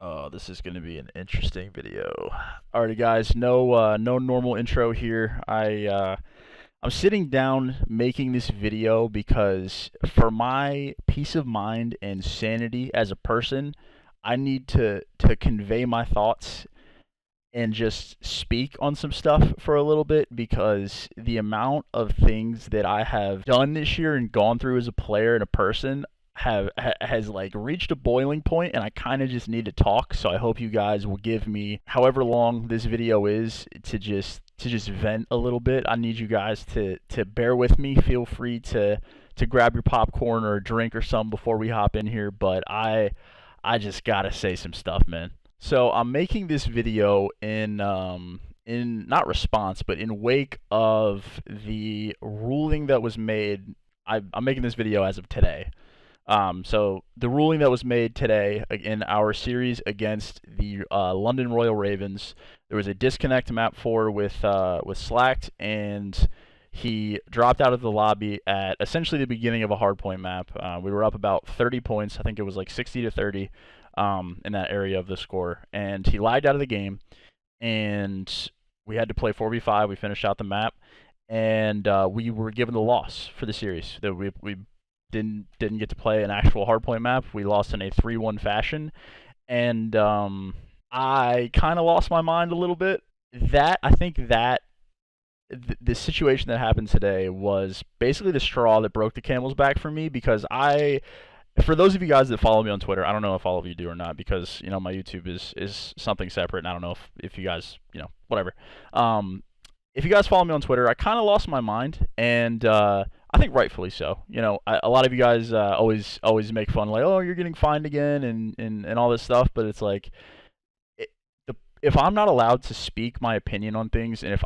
Oh, this is going to be an interesting video. Alrighty, guys. No normal intro here. I'm sitting down making this video because for my peace of mind and sanity as a person, I need to convey my thoughts and just speak on some stuff for a little bit because the amount of things that I have done this year and gone through as a player and a person has like reached a boiling point, and I kind of just need to talk. So I hope you guys will give me however long this video is to just vent a little bit. I need you guys to bear with me. Feel free to grab your popcorn or a drink or something before we hop in here, but I just gotta say some stuff, man. So I'm making this video in not response, but in wake of the ruling that was made. I'm making this video as of today. So the ruling that was made today in our series against the London Royal Ravens, there was a disconnect map 4 with Slacked, and he dropped out of the lobby at essentially the beginning of a hardpoint map. We were up about 30 points. I think it was like 60 to 30 in that area of the score, and he lagged out of the game, and we had to play 4v5. We finished out the map, and we were given the loss for the series. That we didn't get to play an actual hardpoint map. We lost in a 3-1 fashion, and I kind of lost my mind a little bit. I think that the situation that happened today was basically the straw that broke the camel's back for me, because for those of you guys that follow me on Twitter, I don't know if all of you do or not, because my YouTube is something separate, and I don't know if you guys, whatever. If you guys follow me on Twitter, I kind of lost my mind, and I think rightfully so. A lot of you guys always make fun, like, oh, you're getting fined again, and all this stuff, but it's like, if I'm not allowed to speak my opinion on things, and if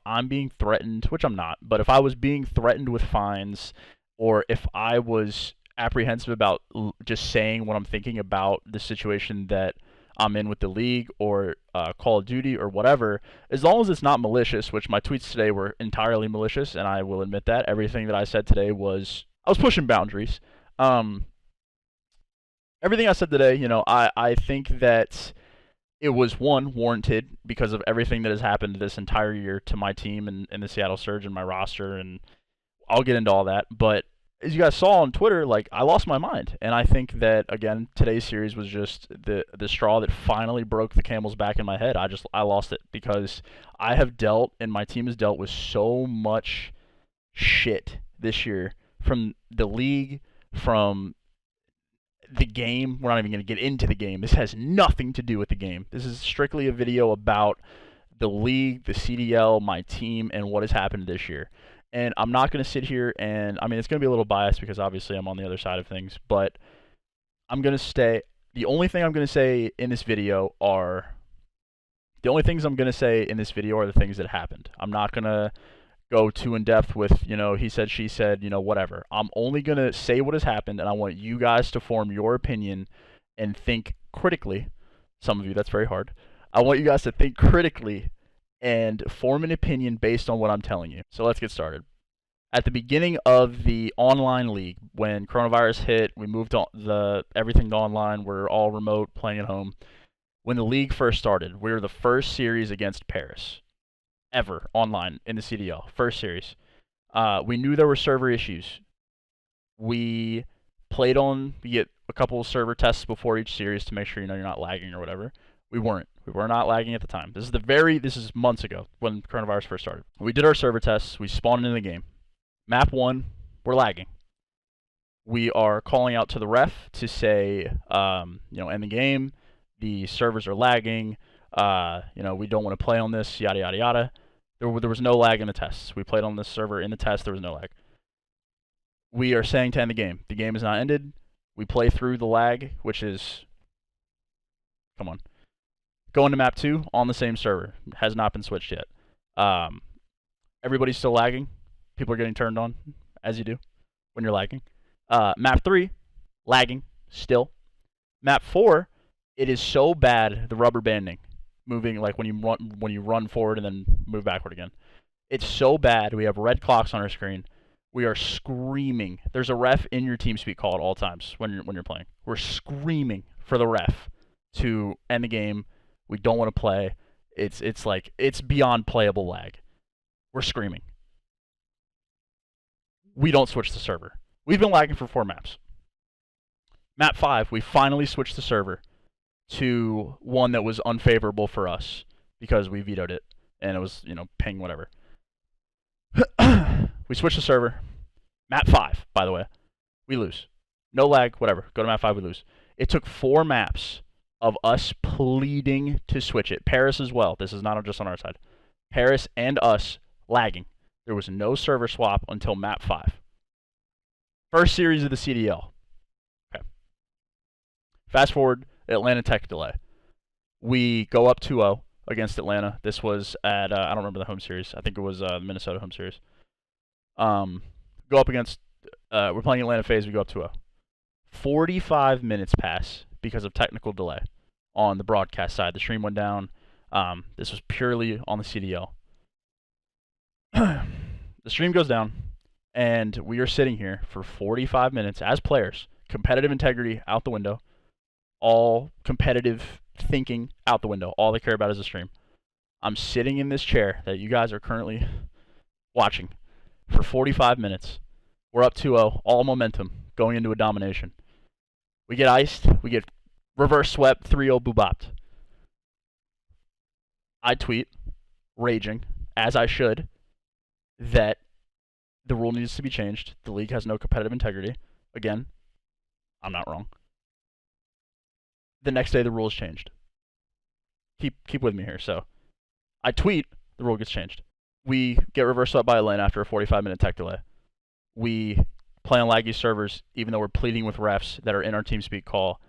I'm being threatened, which I'm not, but if I was being threatened with fines, or if I was apprehensive about just saying what I'm thinking about the situation that I'm in with the league, or Call of Duty, or whatever, as long as it's not malicious, which my tweets today were entirely malicious, and I will admit that. Everything that I said today I was pushing boundaries. Everything I said today, I think that it was, one, warranted because of everything that has happened this entire year to my team and the Seattle Surge and my roster, and I'll get into all that. But as you guys saw on Twitter, like, I lost my mind, and I think that, again, today's series was just the straw that finally broke the camel's back in my head. I lost it because I have dealt, and my team has dealt with so much shit this year from the league, from the game. We're not even going to get into the game. This has nothing to do with the game. This is strictly a video about the league, the CDL, my team, and what has happened this year. And I'm not going to sit here and, I mean, it's going to be a little biased because obviously I'm on the other side of things, but I'm going to stay. The only thing I'm going to say in this video are the only things I'm going to say in this video are the things that happened. I'm not going to go too in depth with, he said, she said, whatever. I'm only going to say what has happened, and I want you guys to form your opinion and think critically. Some of you, that's very hard. I want you guys to think critically and form an opinion based on what I'm telling you. So let's get started. At the beginning of the online league, when coronavirus hit, we moved on everything to online. We're all remote, playing at home. When the league first started, we were the first series against Paris ever online in the CDL. First series. We knew there were server issues. We get a couple of server tests before each series to make sure you're not lagging or whatever. We weren't. We were not lagging at the time. This is months ago when coronavirus first started. We did our server tests. We spawned into the game. Map 1, we're lagging. We are calling out to the ref to say, end the game. The servers are lagging. We don't want to play on this, yada, yada, yada. There was no lag in the tests. We played on this server in the test. There was no lag. We are saying to end the game. The game is not ended. We play through the lag, which is, come on. Go into map 2 on the same server. Has not been switched yet. Everybody's still lagging. People are getting turned on, as you do when you're lagging. Map 3, lagging still. Map 4, it is so bad, the rubber banding, moving like when you run forward and then move backward again. It's so bad. We have red clocks on our screen. We are screaming. There's a ref in your TeamSpeak call at all times when you're playing. We're screaming for the ref to end the game. We don't want to play. It's like it's beyond playable lag. We're screaming. We don't switch the server. We've been lagging for 4 maps. Map 5, we finally switched the server to one that was unfavorable for us because we vetoed it and it was, ping whatever. We switched the server. Map 5, by the way, we lose. No lag, whatever. Go to map 5, we lose. It took 4 maps of us pleading to switch it. Paris as well. This is not just on our side. Paris and us lagging. There was no server swap until map 5. First series of the CDL. Okay. Fast forward, Atlanta Tech delay. We go up 2-0 against Atlanta. This was at, I don't remember the home series. I think it was the Minnesota home series. Go up against, we're playing Atlanta phase. We go up 2-0. 45 minutes pass because of technical delay on the broadcast side. The stream went down. This was purely on the CDL. The stream goes down, and we are sitting here for 45 minutes as players. Competitive integrity out the window. All competitive thinking out the window. All they care about is the stream. I'm sitting in this chair that you guys are currently watching for 45 minutes. We're up 2-0, all momentum, going into a domination. We get iced. We get reverse swept, 3-0 boobopped. I tweet, raging, as I should, that the rule needs to be changed. The league has no competitive integrity. Again, I'm not wrong. The next day, the rules changed. Keep with me here. So, I tweet, the rule gets changed. We get reverse swept by a lane after a 45-minute tech delay. We play on laggy servers, even though we're pleading with refs that are in our TeamSpeak call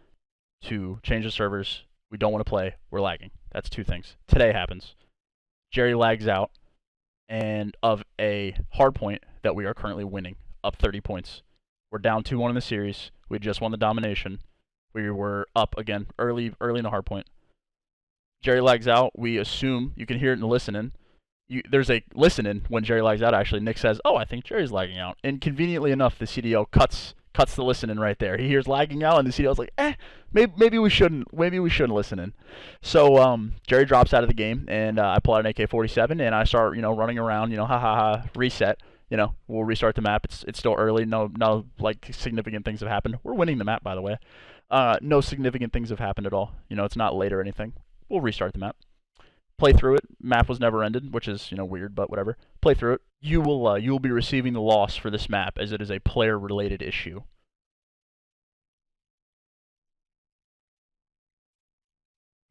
to change the servers. We don't want to play. We're lagging. That's 2 things. Today happens. Jerry lags out, and of a hard point that we are currently winning, up 30 points. We're down 2-1 in the series. We just won the domination. We were up again early in the hard point. Jerry lags out. We assume, you can hear it in the listening. There's a listening when Jerry lags out, actually. Nick says, "Oh, I think Jerry's lagging out." And conveniently enough, the CDL cuts the listening right there. He hears lagging out, and the CDL's like, maybe we shouldn't listen in. So Jerry drops out of the game, and I pull out an AK-47, and I start, running around, reset. We'll restart the map. It's still early. No, like, significant things have happened. We're winning the map, by the way. No significant things have happened at all. It's not late or anything. We'll restart the map. Play through it. Map was never ended, which is, weird, but whatever. Play through it. You will be receiving the loss for this map as it is a player-related issue.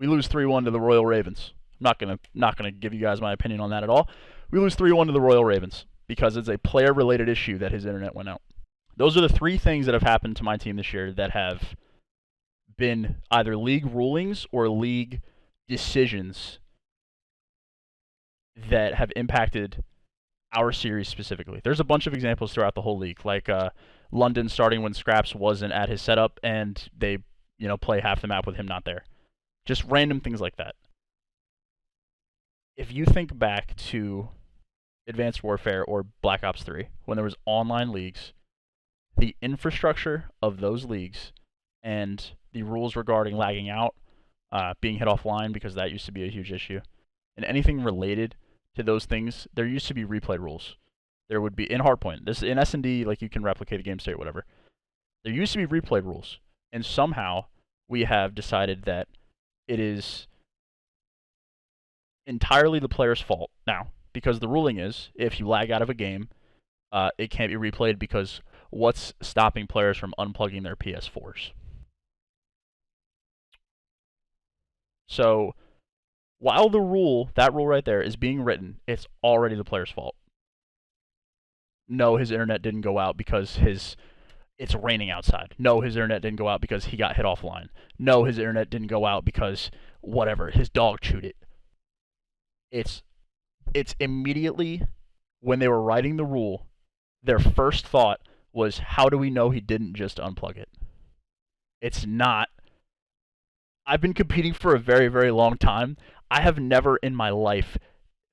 We lose 3-1 to the Royal Ravens. I'm not gonna give you guys my opinion on that at all. We lose 3-1 to the Royal Ravens because it's a player-related issue that his internet went out. Those are the 3 things that have happened to my team this year that have been either league rulings or league decisions that have impacted our series specifically. There's a bunch of examples throughout the whole league, like London starting when Scraps wasn't at his setup and they, play half the map with him not there. Just random things like that. If you think back to Advanced Warfare or Black Ops 3, when there was online leagues, the infrastructure of those leagues and the rules regarding lagging out, being hit offline, because that used to be a huge issue, and anything related to those things, there used to be replay rules. There would be in Hardpoint. This in S&D, like, you can replicate a game state, whatever. There used to be replay rules, and somehow we have decided that it is entirely the player's fault now, because the ruling is if you lag out of a game, it can't be replayed, because what's stopping players from unplugging their PS4s? So while that rule right there is being written, it's already the player's fault. No, his internet didn't go out because it's raining outside. No, his internet didn't go out because he got hit offline. No, his internet didn't go out because whatever, his dog chewed it. It's immediately, when they were writing the rule, their first thought was, how do we know he didn't just unplug it? It's not. I've been competing for a very, very long time. I have never in my life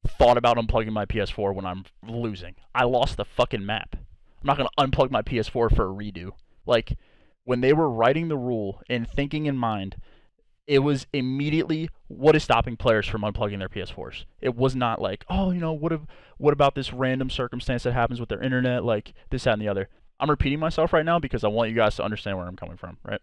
thought about unplugging my PS4 when I'm losing. I lost the fucking map. I'm not going to unplug my PS4 for a redo. Like, when they were writing the rule and thinking in mind, It was immediately, what is stopping players from unplugging their PS4s? It was not like, oh, what about this random circumstance that happens with their internet, like this, that, and the other. I'm repeating myself right now because I want you guys to understand where I'm coming from, right?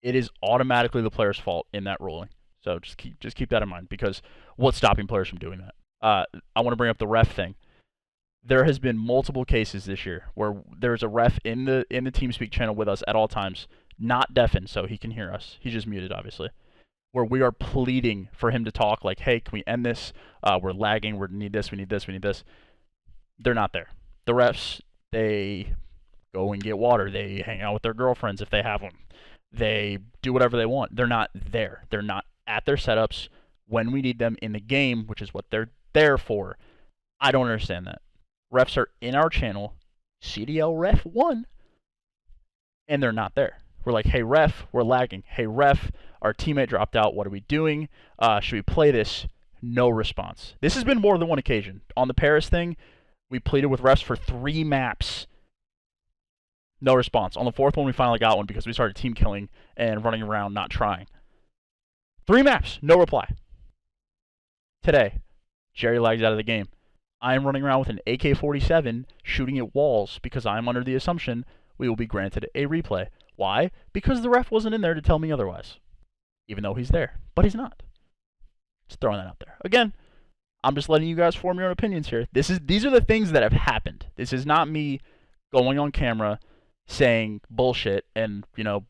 It is automatically the player's fault in that ruling. So just keep that in mind, because what's stopping players from doing that? I want to bring up the ref thing. There has been multiple cases this year where there's a ref in the TeamSpeak channel with us at all times, not deafened, so he can hear us. He's just muted, obviously. Where we are pleading for him to talk, like, hey, can we end this? We're lagging. We need this. We need this. We need this. They're not there. The refs, they go and get water. They hang out with their girlfriends if they have them. They do whatever they want. They're not there. They're not at their setups when we need them in the game, which is what they're there for. I don't understand that. Refs are in our channel, CDL ref 1, and they're not there. We're like, hey, ref, we're lagging. Hey, ref, our teammate dropped out. What are we doing? Should we play this? No response. This has been more than one occasion. On the Paris thing, we pleaded with refs for 3 maps. No response. On the 4th one, we finally got one because we started team killing and running around not trying. 3 maps, no reply. Today, Jerry lags out of the game. I am running around with an AK-47 shooting at walls because I'm under the assumption we will be granted a replay. Why? Because the ref wasn't in there to tell me otherwise. Even though he's there. But he's not. Just throwing that out there. Again, I'm just letting you guys form your own opinions here. These are the things that have happened. This is not me going on camera saying bullshit and,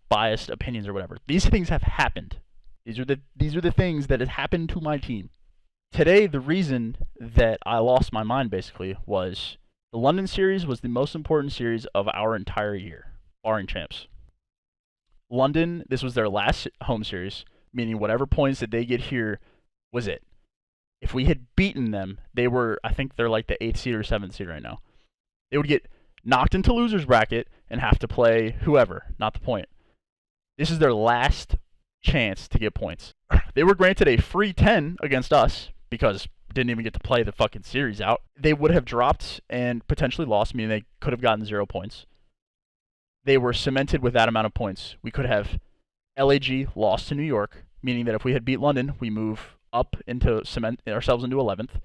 biased opinions or whatever. These things have happened. These are the things that have happened to my team. Today, the reason that I lost my mind, basically, was the London series was the most important series of our entire year, barring champs. London, this was their last home series, meaning whatever points that they get here was it. If we had beaten them, I think they're like the 8th seed or 7th seed right now. They would get knocked into loser's bracket and have to play whoever, not the point. This is their last chance to get points. They were granted a free 10 against us, because didn't even get to play the fucking series out. They would have dropped and potentially lost, meaning they could have gotten 0 points. They were cemented with that amount of points. We could have LAG lost to New York, meaning that if we had beat London, we move up into cement ourselves into 11th.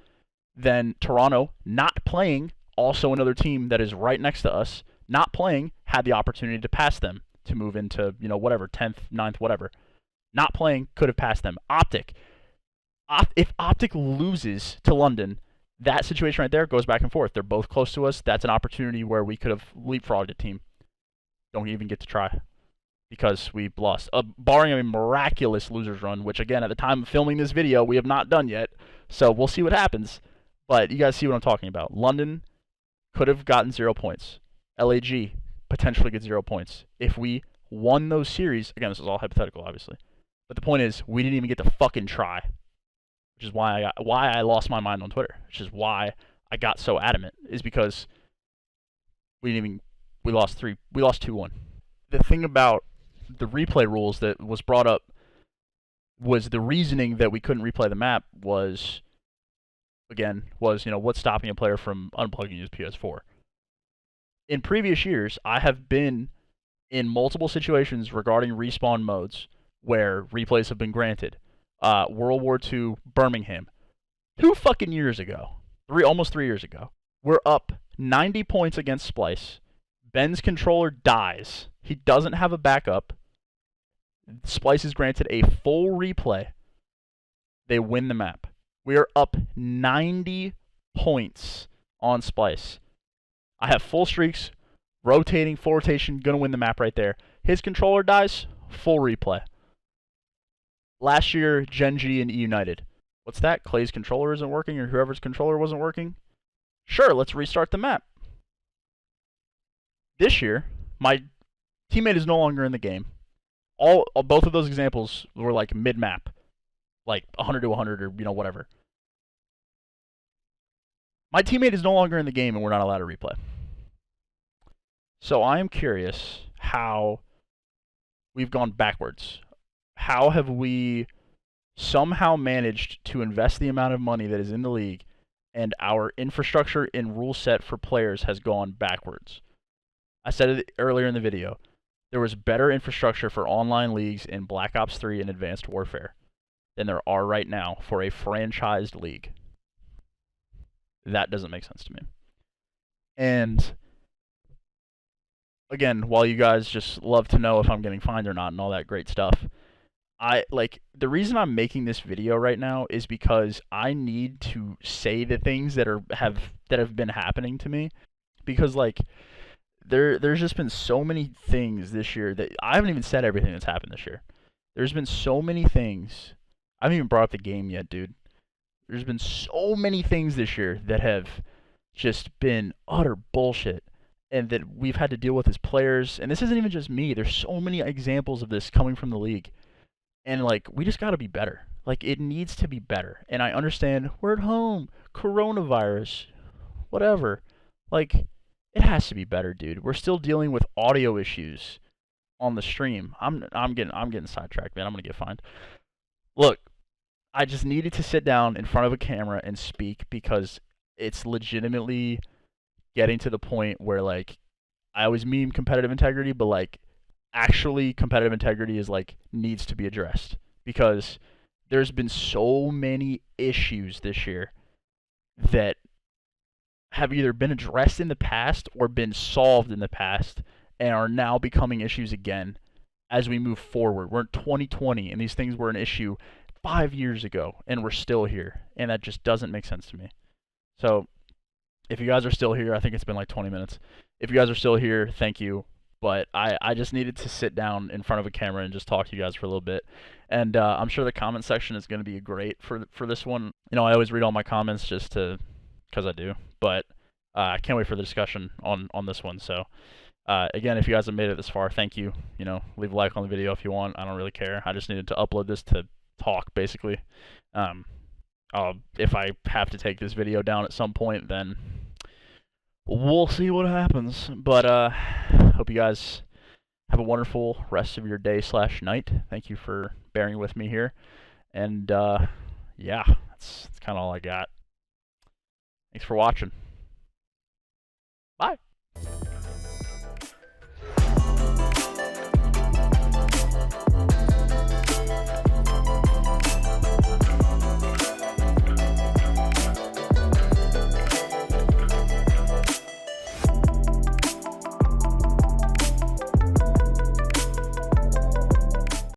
Then Toronto not playing, also another team that is right next to us, not playing, had the opportunity to pass them to move into, whatever, 10th, 9th, whatever. Not playing, could have passed them. Optic. If Optic loses to London, that situation right there goes back and forth. They're both close to us. That's an opportunity where we could have leapfrogged a team. Don't even get to try because we lost. Barring a miraculous loser's run, which, again, at the time of filming this video, we have not done yet. So we'll see what happens. But you guys see what I'm talking about. London could have gotten 0 points. LAG potentially gets 0 points. If we won those series, again, this is all hypothetical, obviously. But the point is, we didn't even get to fucking try. Which is why I lost my mind on Twitter. Which is why I got so adamant. Is because we lost 2-1. The thing about the replay rules that was brought up was the reasoning that we couldn't replay the map was what's stopping a player from unplugging his PS4. In previous years, I have been in multiple situations regarding respawn modes where replays have been granted. World War II, Birmingham, 2 fucking years ago, almost 3 years ago. We're up 90 points against Splice. Ben's controller dies. He doesn't have a backup. Splice is granted a full replay. They win the map. We are up 90 points on Splice. I have full streaks, rotating, full rotation, gonna win the map right there. His controller dies, full replay. Last year, Genji and E United. What's that? Clay's controller isn't working, or whoever's controller wasn't working? Sure, let's restart the map. This year, my teammate is no longer in the game. Both of those examples were like mid-map, like 100 to 100 or whatever. My teammate is no longer in the game, and we're not allowed to replay. So I am curious how we've gone backwards. How have we somehow managed to invest the amount of money that is in the league, and our infrastructure and rule set for players has gone backwards? I said it earlier in the video. there was better infrastructure for online leagues in Black Ops 3 and Advanced Warfare than there are right now for a franchised league. That doesn't make sense to me. And again, while you guys just love to know if I'm getting fined or not and all that great stuff, the reason I'm making this video right now is because I need to say the things that have been happening to me, because there's just been so many things this year that I haven't even said everything that's happened this year. There's been so many things. I haven't even brought up the game yet, dude. There's been so many things this year that have just been utter bullshit and that we've had to deal with as players. And this isn't even just me. There's so many examples of this coming from the league. And we just got to be better. It needs to be better. And I understand we're at home, coronavirus, whatever. It has to be better, dude. We're still dealing with audio issues on the stream. I'm getting sidetracked, man. I'm gonna get fined. Look, I just needed to sit down in front of a camera and speak because it's legitimately getting to the point where I always meme competitive integrity, but actually competitive integrity is needs to be addressed, because there's been so many issues this year that have either been addressed in the past or been solved in the past and are now becoming issues again as we move forward. We're in 2020 and these things were an issue 5 years ago and we're still here, and that just doesn't make sense to me. So if you guys are still here, I think it's been 20 minutes. If you guys are still here, thank you. But I just needed to sit down in front of a camera and just talk to you guys for a little bit. And I'm sure the comment section is going to be great for this one. I always read all my comments just because I do. But I can't wait for the discussion on this one. So again, if you guys have made it this far, thank you. Leave a like on the video if you want. I don't really care. I just needed to upload this to talk, basically. If I have to take this video down at some point, then we'll see what happens. But hope you guys have a wonderful rest of your day/night. Thank you for bearing with me here. And yeah, that's kind of all I got. Thanks for watching. Bye.